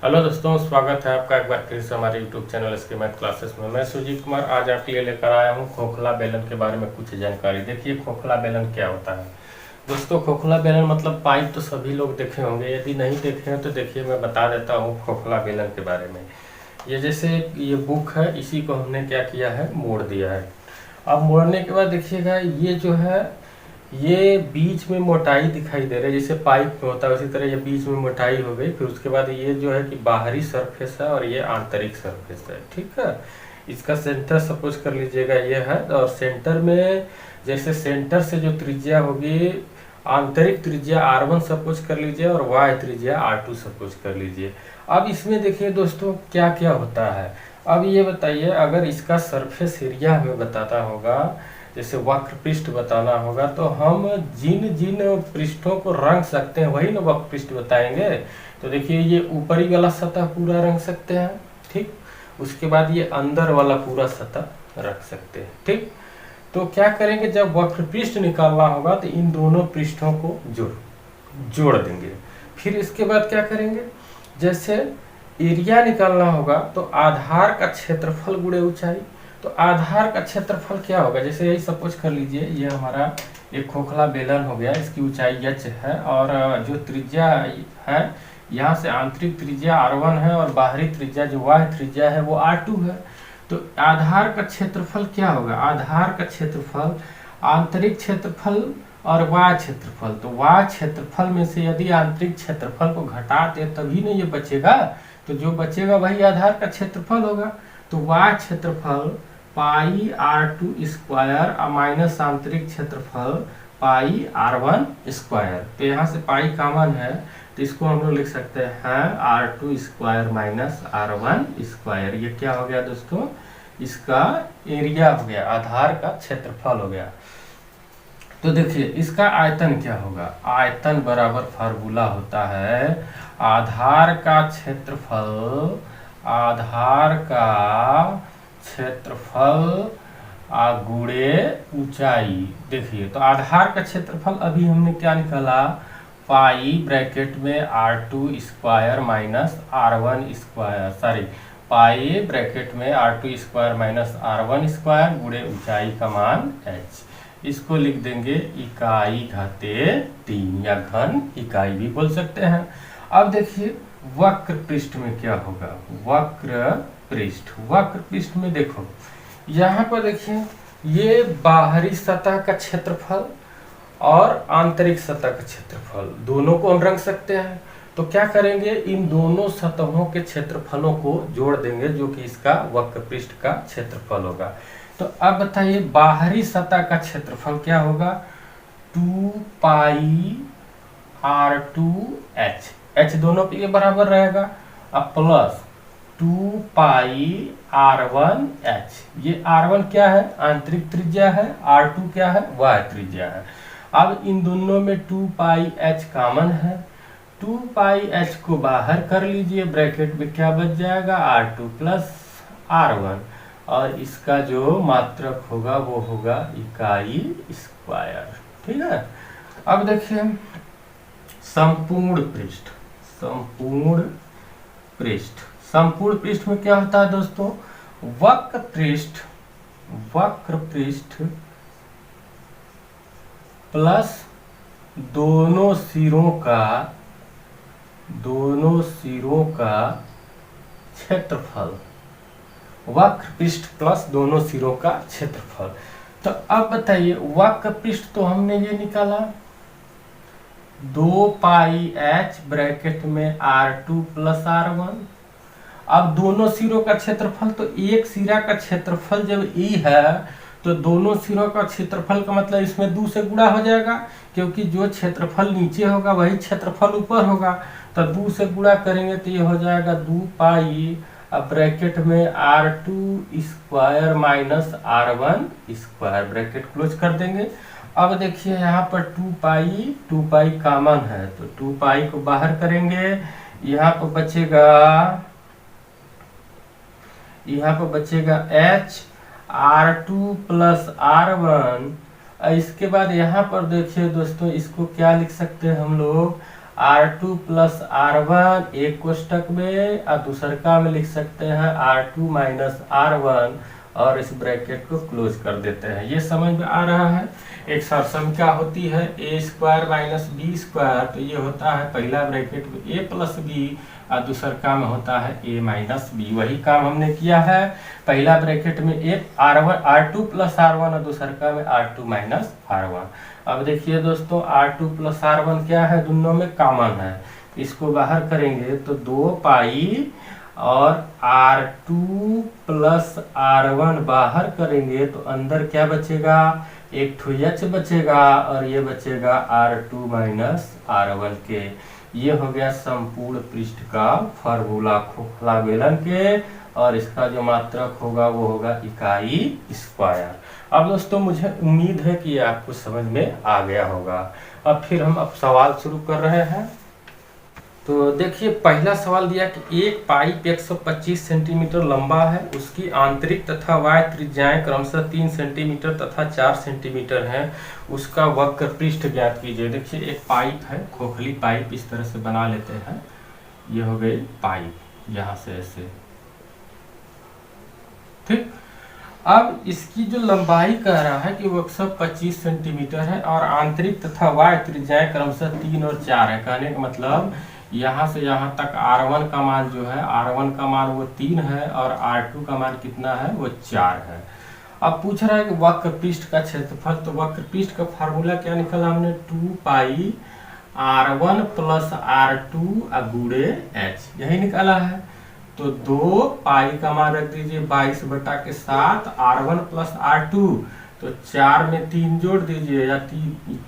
Hello दोस्तों, स्वागत है आपका एक बार फिर से हमारे यूट्यूब चैनल इसके मैथ क्लासेस में। मैं सुजीत कुमार आज आपके लिए लेकर आया हूँ खोखला बेलन के बारे में कुछ जानकारी। देखिए खोखला बेलन क्या होता है दोस्तों। खोखला बेलन मतलब पाइप तो सभी लोग देखे होंगे, यदि नहीं देखे हैं तो देखिए मैं बता देता हूँ खोखला बेलन के बारे में। ये जैसे ये बुक है, इसी को हमने क्या किया है, मोड़ दिया है। अब मोड़ने के बाद देखिएगा ये जो है ये बीच में मोटाई दिखाई दे रही है, जैसे पाइप में होता है उसी तरह ये बीच में मोटाई हो गई। फिर उसके बाद ये जो है कि बाहरी सरफेस है और ये आंतरिक सरफेस है, ठीक है। इसका सेंटर सपोज कर लीजिएगा ये है, और सेंटर में जैसे सेंटर से जो त्रिज्या होगी, आंतरिक त्रिज्या R1 सपोज कर लीजिए और y त्रिज्या R2 सपोज कर लीजिए। अब इसमें देखिए दोस्तों क्या क्या होता है। अब ये बताइए, अगर इसका सरफेस एरिया हमें बताता होगा, जैसे वक्र पृष्ठ बताना होगा, तो हम जिन जिन पृष्ठों को रंग सकते हैं वही ना वक्र पृष्ठ बताएंगे। तो देखिए ये ऊपरी वाला सतह पूरा रंग सकते हैं, ठीक। उसके बाद ये अंदर वाला पूरा सतह रख सकते हैं, ठीक। तो क्या करेंगे, जब वक्र पृष्ठ निकालना होगा तो इन दोनों पृष्ठों को जोड़ देंगे। फिर इसके बाद क्या करेंगे, जैसे एरिया निकालना होगा तो आधार का क्षेत्रफल गुणे ऊंचाई। तो आधार का क्षेत्रफल क्या होगा, जैसे यही सपोज कर लीजिए ये हमारा एक खोखला बेलन हो गया, इसकी ऊंचाई h है और जो त्रिज्या है यहाँ से आंतरिक त्रिज्या R1 है और बाहरी त्रिज्या जो y त्रिज्या है वो R2 है। तो आधार का क्षेत्रफल क्या होगा, आधार का क्षेत्रफल आंतरिक क्षेत्रफल और y क्षेत्रफल। तो y क्षेत्रफल में से यदि आंतरिक क्षेत्रफल को घटा दे तभी ना ये बचेगा, तो जो बचेगा वही आधार का क्षेत्रफल होगा। तो y क्षेत्रफल पाई R2 स्क्वायर माइनस आंतरिक क्षेत्रफल पाई R1 स्क्वायर। तो यहाँ से पाई कॉमन है तो इसको हम लोग लिख सकते हैं R2 square minus R1 square. ये क्या हो गया दोस्तों, इसका एरिया हो गया, आधार का क्षेत्रफल हो गया। तो देखिए इसका आयतन क्या होगा, आयतन बराबर फार्मूला होता है आधार का क्षेत्रफल, आधार का क्षेत्रफल गुणे ऊंचाई। देखिए तो आधार का क्षेत्रफल अभी हमने क्या निकाला, पाई ब्रैकेट में R2 square minus R1 square, sorry पाई ब्रैकेट में R2 square minus R1 square गुणे ऊंचाई का मान h। इसको लिख देंगे इकाई घाते 3 या घन इकाई भी बोल सकते हैं। अब देखिए वक्र पृष्ठ में क्या होगा, वक्र पृष्ठ में देखो यहाँ पर देखिए ये बाहरी सतह का क्षेत्रफल और आंतरिक सतह का क्षेत्रफल दोनों को हम रंग सकते हैं। तो क्या करेंगे, इन दोनों सतहों के क्षेत्रफलों को जोड़ देंगे जो कि इसका वक्र पृष्ठ का क्षेत्रफल होगा। तो अब बताइए बाहरी सतह का क्षेत्रफल क्या होगा, 2 पाई R2h, h दोनों के बराबर रहेगा, अब प्लस 2 पाई R1h। ये R1 क्या है, आंतरिक त्रिज्या है, R2 क्या है, y त्रिज्या है। अब इन दोनों में 2 पाई h कॉमन है, 2 पाई h को बाहर कर लीजिए, ब्रैकेट में क्या बच जाएगा, R2 प्लस R1, और इसका जो मात्रक होगा वो होगा इकाई स्क्वायर, ठीक है। अब देखिए संपूर्ण पृष्ठ में क्या होता है दोस्तों, वक्र पृष्ठ प्लस दोनों सिरों का क्षेत्रफल, वक्र पृष्ठ प्लस दोनों सिरों का क्षेत्रफल। तो अब बताइए वक्र पृष्ठ तो हमने ये निकाला 2 पाई h ब्रैकेट में R2 प्लस R1। अब दोनों सिरों का क्षेत्रफल, तो एक सिरा का क्षेत्रफल जब e है तो दोनों सिरों का क्षेत्रफल का मतलब इसमें 2 से गुणा हो जाएगा, क्योंकि जो क्षेत्रफल नीचे होगा वही क्षेत्रफल ऊपर होगा। तो 2 से गुणा करेंगे तो ये हो जाएगा 2 पाई, अब ब्रैकेट में R2 square minus R1 square, bracket close कर देंगे। अब देखिए यहाँ पर 2 पाई कॉमन है तो 2 पाई को बाहर करेंगे, यहाँ पर बचेगा h R2 प्लस R1। इसके बाद यहाँ पर देखिए दोस्तों इसको क्या लिख सकते हैं हम लोग, R2 प्लस R1 एक कोष्टक में और दूसरका में लिख सकते हैं R2 माइनस R1 और इस ब्रैकेट को क्लोज कर देते हैं। ये समझ में आ रहा है। एक सरसम क्या होती है ए स्क्वायर माइनस बी स्क्वायर, तो ये होता है पहला ब्रैकेट में ए प्लस बी और दूसरका में होता है ए माइनस बी। वही काम हमने किया है, पहला ब्रैकेट में एक R2 प्लस R1 और दूसरका में R2 माइनस R1। अब देखिए दोस्तों R2 प्लस R1 क्या है, दोनों में कॉमन है, इसको बाहर करेंगे तो 2 पाई और R2 प्लस R1 बाहर करेंगे तो अंदर क्या बचेगा, एक ठो H बचेगा और ये बचेगा R2 माइनस R1 के। ये हो गया संपूर्ण पृष्ठ का फार्मूला खोखला बेलन के, और इसका जो मात्रक होगा वो होगा इकाई स्क्वायर। अब दोस्तों मुझे उम्मीद है कि आपको समझ में आ गया होगा। अब फिर हम सवाल शुरू कर रहे हैं। तो देखिए पहला सवाल दिया कि एक पाइप 125 सेंटीमीटर लंबा है, उसकी आंतरिक तथा बाह्य त्रिज्याएं क्रमशः 3 सेंटीमीटर तथा 4 सेंटीमीटर हैं, उसका वक्र पृष्ठ ज्ञात कीजिए। देखिए एक पाइप है, खोखली पाइप इस तरह से बना लेते हैं, ये हो गई पाइप यहाँ से ऐसे, ठीक। अब इसकी जो लंबाई कह रहा है कि वो 125 सेंटीमीटर है और आंतरिक तथा बाह्य त्रिज्याएं क्रमशः 3 और 4 है। कहने का मतलब यहाँ से यहाँ तक R1 का मान जो है, R1 का मान वो 3 है और R2 का मान कितना है, वो 4 है। अब पूछ रहा है कि वक्र पृष्ठ का क्षेत्रफल, तो वक्र पृष्ठ का फार्मूला क्या निकाला हमने, 2 पाई R1 प्लस R2 गुणे H, यही निकाला है। तो 2 पाई का मान रख दीजिए 22/7 R1 प्लस R2, तो 4 में 3 जोड़ दीजिए या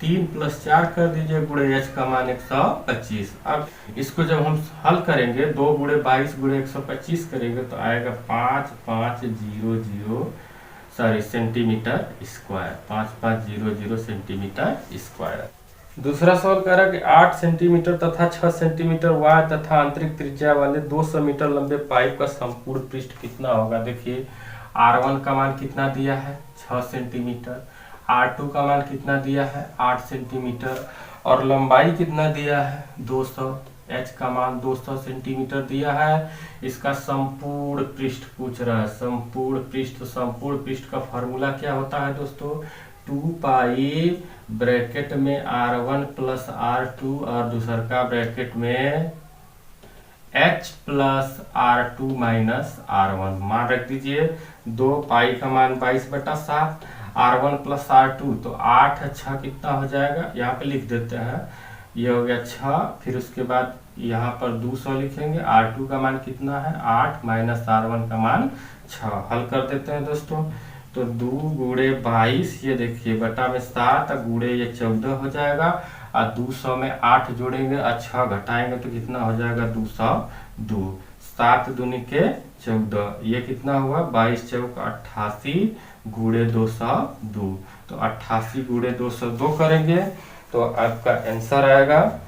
3 प्लस 4 कर दीजिए गुणे H का मान 125। अब इसको जब हम हल करेंगे 2 गुणे 22 गुणे 125 करेंगे तो आएगा 5500 सेंटीमीटर स्क्वायर, 5500 सेंटीमीटर स्क्वायर। दूसरा सवाल कह रहा है कि 8 सेंटीमीटर तथा 6 सेंटीमीटर वाय तथा आंतरिक त्रिज्या वाले 200 मीटर लंबे पाइप का संपूर्ण पृष्ठ कितना होगा। देखिए R1 का मान कितना दिया है, 6 सेंटीमीटर, R2 का मान कितना दिया है, 8 सेंटीमीटर, और लंबाई कितना दिया है, 200, H का मान 200 सेंटीमीटर दिया है। इसका संपूर्ण पृष्ठ पूछ रहा है, संपूर्ण पृष्ठ। तो संपूर्ण पृष्ठ का फॉर्मूला क्या होता है दोस्तों, 2 पाई ब्रैकेट में R1 प्लस R2 और दूसर का ब्रैकेट में H plus R2 minus R1। मान रख दीजिए 2 पाई का मान 22/7, R1 प्लस R2 तो 8 6 कितना हो जाएगा, यहाँ पे लिख देते हैं, ये हो गया 6। फिर उसके बाद यहाँ पर 200 लिखेंगे, R2 का मान कितना है 8 माइनस R1 का मान 6। हल कर देते हैं दोस्तों, तो 2 गुणे 22, ये देखिए बटा में 7 गुणे ये 14 हो जाएगा, और 200 में 8 जोड़ेंगे और 6 घटाएंगे तो कितना हो जाएगा 202, 7 दूनी के 14, ये कितना हुआ 22 चौक 88 गुणे 202, तो 88 गुणे 202 करेंगे तो आपका आंसर आएगा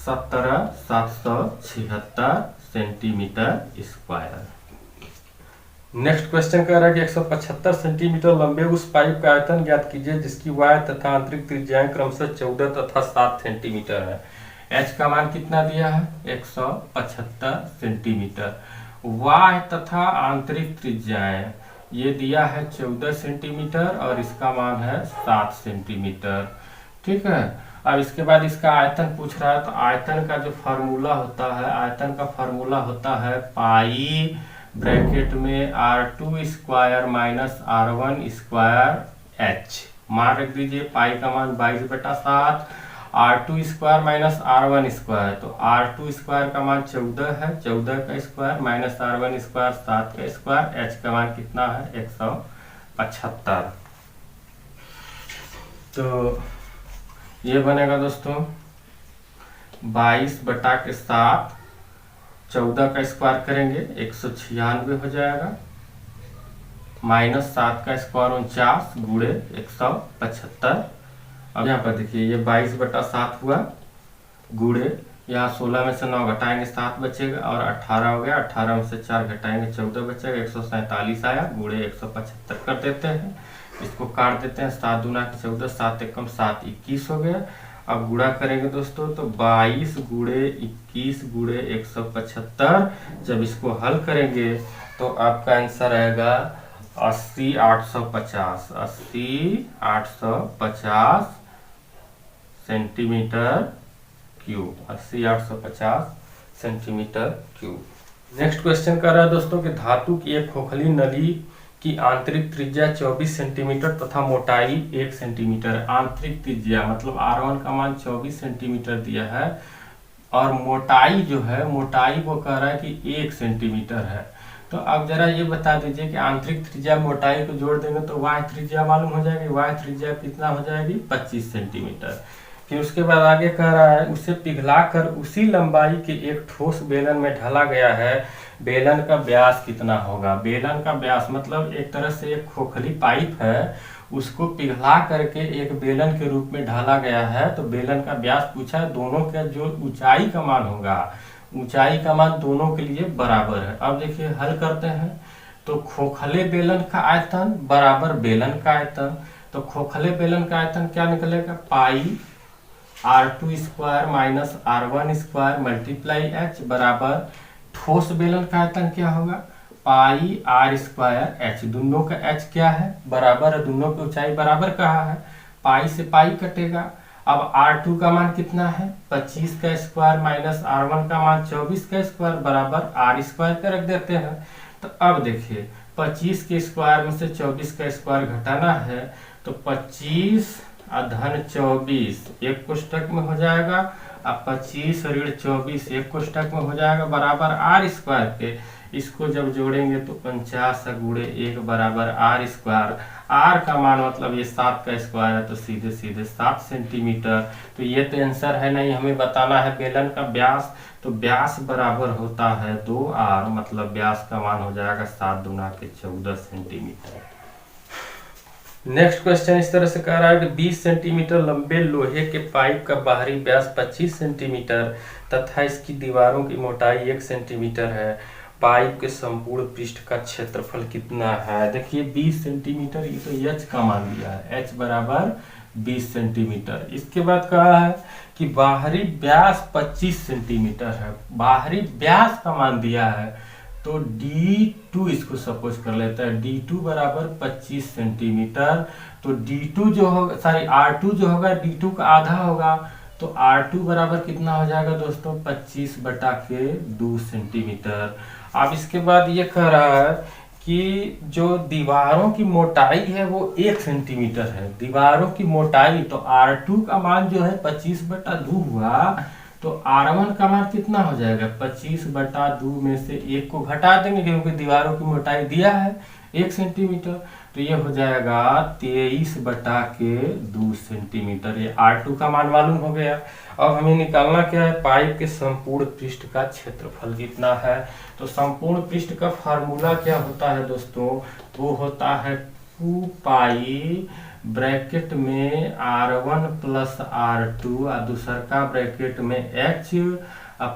17,776 सेंटीमीटर स्क्वायर। नेक्स्ट क्वेश्चन कह रहा है कि 175 सेंटीमीटर लंबे उस पाइप का आयतन ज्ञात कीजिए जिसकी वाय तथा आंतरिक त्रिज्याएं क्रमशः 14 तथा 7 सेंटीमीटर है। H का मान कितना दिया है, 175 सेंटीमीटर। वाय तथा आंतरिक त्रिज्याएं ये दिया है 14 सेंटीमीटर और इसका मान है 7 सेंटीमीटर, ठीक है। अब इसके बाद इसका आयतन पूछ रहा है, तो आयतन का जो फार्मूला होता है, आयतन का फार्मूला होता है पाई ब्रैकेट में R2 square minus R1 square H। मान रख दीजिए पाई का मान 22/7, R2 square minus R1 square, तो R2 स्क्वायर का मान 14 है, 14 का स्क्वायर माइनस R1 स्क्वायर 7 का स्क्वायर, H का मान कितना है 175। तो ये बनेगा दोस्तों 22/7, 14 का स्क्वायर करेंगे 196 हो जाएगा, माइनस 7 का स्क्वायर 49 गुणे 175। अब यहाँ पर देखिए ये 22/7 हुआ गुणे, यहाँ 16 में से 9 घटाएंगे 7 बचेगा और 18 हो गया, 18 में से 4 घटाएंगे 14 बचेगा, 147 आया गुणे 175 कर देते हैं। इसको काट देते हैं, 7 दूना 14, 7 एकम 7, 21 हो गया। अब गुणा करेंगे दोस्तों तो 22 गुणे 21 गुणे 175। जब इसको हल करेंगे तो आपका आंसर आएगा 80,850, 80,850 centimetre cube, 80,850 centimetre cube. Next question कर रहा है दोस्तों कि धातु की एक खोखली नली की आंतरिक त्रिज्या 24 सेंटीमीटर तथा मोटाई 1 सेंटीमीटर। आंतरिक त्रिज्या मतलब R1 का मान 24 सेंटीमीटर दिया है और मोटाई जो है, मोटाई वो कह रहा है कि 1 सेंटीमीटर है। तो अब जरा ये बता दीजिए कि आंतरिक त्रिज्या मोटाई को जोड़ देंगे तो वाह्य त्रिज्या मालूम हो जाएगी। वाह्य त्रिज्या कितना हो जाएगी? 25 सेंटीमीटर। फिर उसके बाद आगे कह रहा है उसे पिघलाकर उसी लंबाई के एक ठोस बेलन में ढला गया है, बेलन का व्यास कितना होगा? बेलन का व्यास मतलब एक तरह से एक खोखली पाइप है, उसको पिघला करके एक बेलन के रूप में ढाला गया है। तो बेलन का व्यास पूछा है, दोनों का जो ऊंचाई का मान होगा, ऊंचाई का मान दोनों के लिए बराबर है। अब देखिए हल करते हैं तो खोखले बेलन का आयतन बराबर बेलन का आयतन, तो खोखले बेलन का आयतन क्या निकलेगा? पाई R2 square minus R1 square multiply H बराबर ठोस बेलन का आयतन क्या होगा? पाई R स्क्वायर H। दोनों का H क्या है? बराबर है, दोनों की ऊंचाई बराबर कहा है, पाई से पाई कटेगा। अब R2 का मान कितना है? 25 का स्क्वायर माइनस R1 का मान 24 का स्क्वायर बराबर R स्क्वायर का रख देते हैं। तो अब देखिए 25 के स्क्वायर में से 24 का स्क्वायर घटाना है तो 25 धन 24 एक कोष्ठक में हो जाएगा, अब 25 ऋण 24 एक कोष्ठक में हो जाएगा बराबर R स्क्वायर के। इसको जब जोड़ेंगे तो 50 गुणे 1 बराबर R स्क्वायर। R का मान मतलब ये 7 का स्क्वायर है तो सीधे सीधे 7 सेंटीमीटर। तो ये तो आंसर है नहीं, हमें बताना है बेलन का व्यास। तो व्यास बराबर होता है 2R, मतलब व्यास का मान हो जाएगा 7 दूना के 14 सेंटीमीटर। नेक्स्ट क्वेश्चन इस तरह से कह रहा है कि 20 सेंटीमीटर लंबे लोहे के पाइप का बाहरी व्यास 25 सेंटीमीटर तथा इसकी दीवारों की मोटाई 1 सेंटीमीटर है। पाइप के संपूर्ण पृष्ठ का क्षेत्रफल कितना है? देखिए 20 सेंटीमीटर, ये तो H का मान दिया है, H बराबर 20 सेंटीमीटर। इसके बाद कहा है कि बाहरी व्यास 25 सेंटीमीटर है, बाहरी व्यास का मान दिया है तो D2 इसको सपोज कर लेता है, D2 बराबर 25 सेंटीमीटर। तो D2 जो होगा, सॉरी R2 जो होगा D2 का आधा होगा, तो R2 बराबर कितना हो जाएगा दोस्तों? 25/2 सेंटीमीटर। अब इसके बाद ये कह रहा है कि जो दीवारों की मोटाई है वो 1 सेंटीमीटर है, दीवारों की मोटाई। तो R2 का मान जो है 25/2 हुआ, तो R1 का मान कितना हो जाएगा? 25/2 में से 1 को घटा देंगे क्योंकि दीवारों की मोटाई दिया है 1 सेंटीमीटर, तो ये हो जाएगा 23/2 सेंटीमीटर। ये R2 का मान मालूम हो गया। अब हमें निकालना क्या है? पाइप के संपूर्ण पृष्ठ का क्षेत्रफल कितना है। तो संपूर्ण पृष्ठ का फार्मूला क्या होता है दोस्तों? वो होता है 2 पाई ब्रैकेट में R1 प्लस R2 और दूसर का ब्रैकेट में H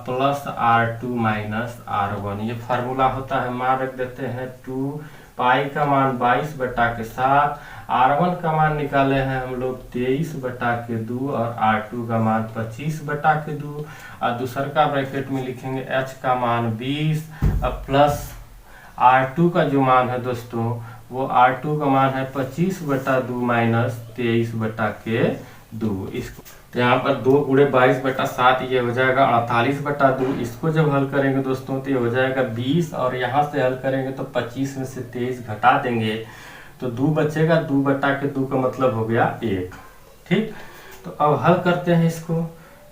plus R2 minus R1। ये फार्मूला होता है, मान रख देते हैं 2 पाई का मान 22/7, R1 का मान निकाले हैं हम लोग 23/2 और R2 का मान 25/2 और दूसर का ब्रैकेट में लिखेंगे H का मान 20 प्लस R2 का जो मान है दोस्तों वो R2 का मान है 25/2 माइनस 23/2। इसको तो यहाँ पर 2 गुणे 22/7 ये हो जाएगा 48/2। इसको जब हल करेंगे दोस्तों तो ये हो जाएगा 20 और यहाँ से हल करेंगे तो 25 में से 23 घटा देंगे तो 2 बचेगा, 2/2 का मतलब हो गया 1। ठीक, तो अब हल करते हैं इसको,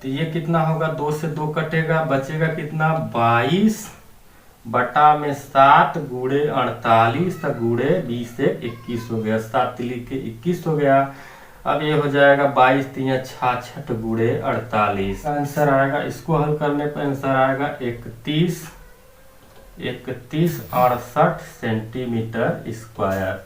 तो ये कितना होगा? 2 से 2 कटेगा, बचेगा कितना? 22/7 गुणे 48 गुणे 20 से 21 हो गया, 7 लिख के 21 हो गया। अब ये हो जाएगा 22 3 66 गुणे 48 आंसर आएगा। इसको हल करने पर आंसर आएगा 31 68 सेंटीमीटर स्क्वायर।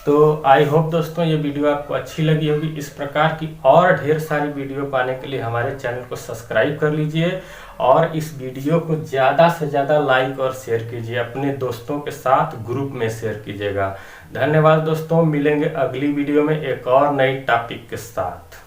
तो आई होप दोस्तों ये वीडियो आपको अच्छी लगी होगी। इस प्रकार की और ढेर सारी वीडियो पाने के लिए हमारे चैनल को सब्सक्राइब कर लीजिए और इस वीडियो को ज़्यादा से ज़्यादा लाइक और शेयर कीजिए, अपने दोस्तों के साथ ग्रुप में शेयर कीजिएगा। धन्यवाद दोस्तों, मिलेंगे अगली वीडियो में एक और नई टॉपिक के साथ।